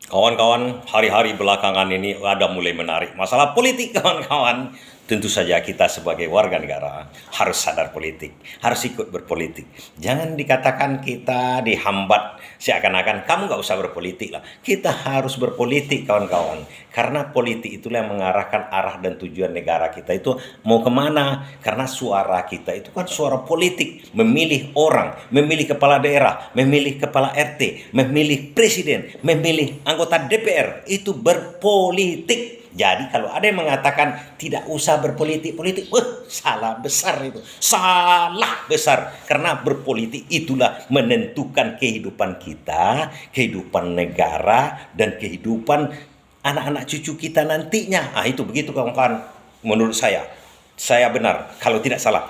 Kawan-kawan, hari-hari belakangan ini ada mulai menarik masalah politik, kawan-kawan. Tentu saja kita sebagai warga negara harus sadar politik, harus ikut berpolitik. Jangan dikatakan kita dihambat seakan-akan kamu nggak usah berpolitik lah. Kita harus berpolitik, kawan-kawan. Karena politik itulah yang mengarahkan arah dan tujuan negara kita itu mau kemana. Karena suara kita itu kan suara politik. Memilih orang, memilih kepala daerah, memilih kepala RT, memilih presiden, memilih anggota DPR. Itu berpolitik. Jadi kalau ada yang mengatakan tidak usah berpolitik-politik, salah besar itu. Salah besar. Karena berpolitik itulah menentukan kehidupan kita, kehidupan negara, dan kehidupan anak-anak cucu kita nantinya. Itu begitu kawan-kawan menurut saya. Saya benar, kalau tidak salah.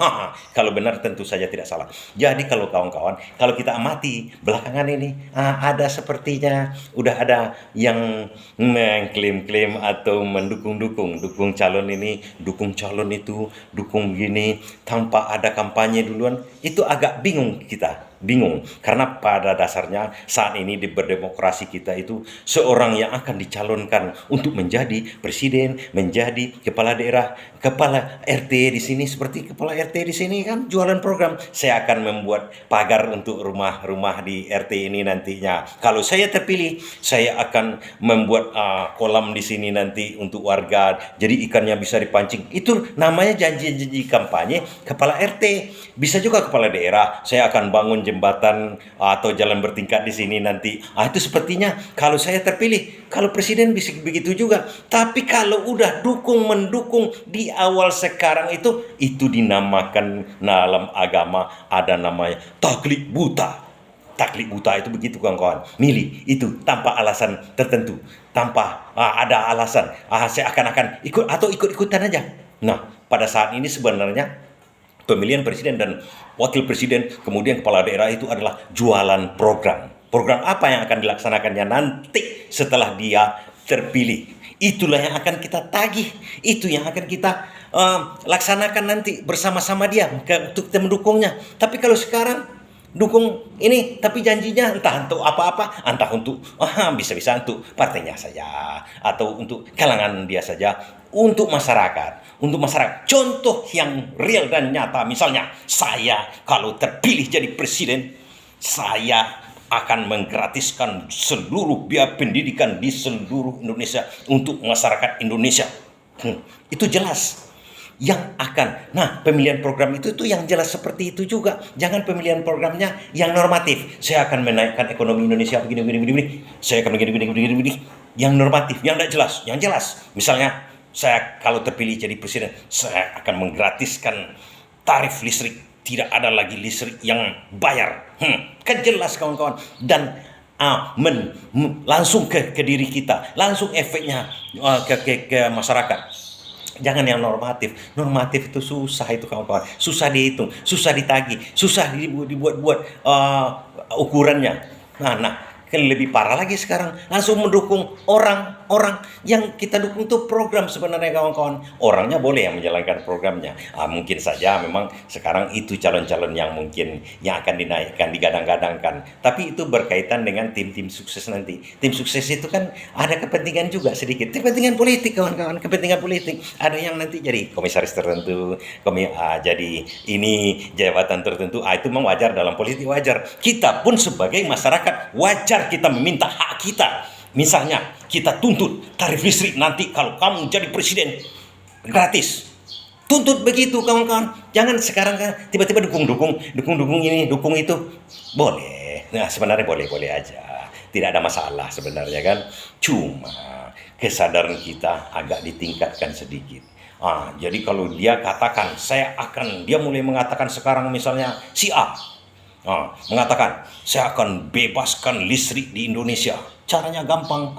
Kalau benar tentu saja tidak salah. Jadi kalau kawan-kawan, kalau kita amati belakangan ini, ada sepertinya udah ada yang mengklaim-klaim atau dukung calon ini, dukung calon itu, dukung gini, tanpa ada kampanye duluan. Itu agak bingung kita. Bingung, karena pada dasarnya saat ini di berdemokrasi kita itu seorang yang akan dicalonkan untuk menjadi presiden, menjadi kepala daerah, kepala RT di sini, seperti kepala RT di sini kan jualan program. Saya akan membuat pagar untuk rumah-rumah di RT ini nantinya. Kalau saya terpilih, saya akan membuat kolam di sini nanti untuk warga, jadi ikannya bisa dipancing. Itu namanya janji-janji kampanye kepala RT. Bisa juga kepala daerah, saya akan bangun jembatan atau jalan bertingkat di sini nanti. Itu sepertinya kalau saya terpilih. Kalau presiden bisa begitu juga. Tapi kalau udah mendukung di awal sekarang itu dinamakan dalam agama ada namanya taklid buta. Taklid buta itu begitu kawan-kawan. Milih itu tanpa alasan tertentu, tanpa ada alasan. Seakan-akan ikut atau ikut-ikutan aja. Nah, pada saat ini sebenarnya pemilihan presiden dan wakil presiden, kemudian kepala daerah itu adalah jualan program. Program apa yang akan dilaksanakannya nanti setelah dia terpilih. Itulah yang akan kita tagih. Itu yang akan kita laksanakan nanti bersama-sama dia untuk kita mendukungnya. Tapi kalau sekarang dukung ini, tapi janjinya entah untuk apa-apa, entah untuk bisa-bisa untuk partainya saja atau untuk kalangan dia saja, untuk masyarakat, contoh yang real dan nyata. Misalnya saya kalau terpilih jadi presiden, saya akan menggratiskan seluruh biaya pendidikan di seluruh Indonesia untuk masyarakat Indonesia. Itu jelas yang akan. Nah, pemilihan program itu yang jelas seperti itu juga. Jangan pemilihan programnya yang normatif. Saya akan menaikkan ekonomi Indonesia begini. Saya akan begini. Yang normatif, yang tidak jelas. Yang jelas, misalnya saya kalau terpilih jadi presiden, saya akan menggratiskan tarif listrik. Tidak ada lagi listrik yang bayar. Kan jelas kawan-kawan. Dan langsung ke diri kita, langsung efeknya ke masyarakat. Jangan yang normatif. Normatif itu susah itu kawan-kawan. Susah dihitung, susah ditagih, susah dibuat ukurannya. Nah, kan lebih parah lagi sekarang. Langsung mendukung orang yang kita dukung itu program sebenarnya kawan-kawan. Orangnya boleh yang menjalankan programnya. Mungkin saja memang sekarang itu calon-calon yang mungkin yang akan dinaikkan, digadang-gadangkan. Tapi itu berkaitan dengan tim-tim sukses nanti. Tim sukses itu kan ada kepentingan juga sedikit. Kepentingan politik kawan-kawan, kepentingan politik. Ada yang nanti jadi komisaris tertentu, jadi ini jabatan tertentu. Itu memang wajar dalam politik, wajar. Kita pun sebagai masyarakat wajar kita meminta hak kita. Misalnya kita tuntut tarif listrik nanti kalau kamu jadi presiden gratis. Tuntut begitu kawan-kawan. Jangan sekarang kan tiba-tiba dukung ini, dukung itu. Boleh. Nah, sebenarnya boleh-boleh aja. Tidak ada masalah sebenarnya kan. Cuma kesadaran kita agak ditingkatkan sedikit. Jadi kalau dia katakan dia mulai mengatakan sekarang misalnya si A mengatakan saya akan bebaskan listrik di Indonesia. Caranya gampang.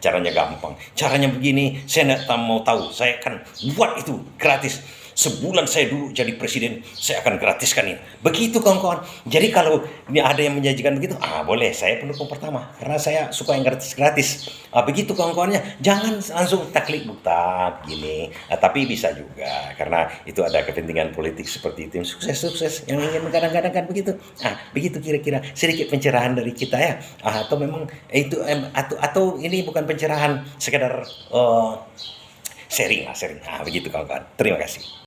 Caranya begini. Saya tidak mau tahu. Saya akan buat itu gratis. sebulan saya dulu jadi presiden, saya akan gratiskan ini. Begitu kawan-kawan. Jadi kalau ini ada yang menjanjikan begitu, boleh, saya pendukung pertama karena saya suka yang gratis-gratis. Begitu kawan-kawannya, jangan langsung taklik buktak gini. Tapi bisa juga karena itu ada kepentingan politik seperti itu yang sukses-sukses yang ingin kadang-kadang kan begitu. Begitu kira-kira sedikit pencerahan dari kita ya. Atau memang itu atau ini bukan pencerahan, sekedar sharing lah, sharing. Begitu kawan-kawan. Terima kasih.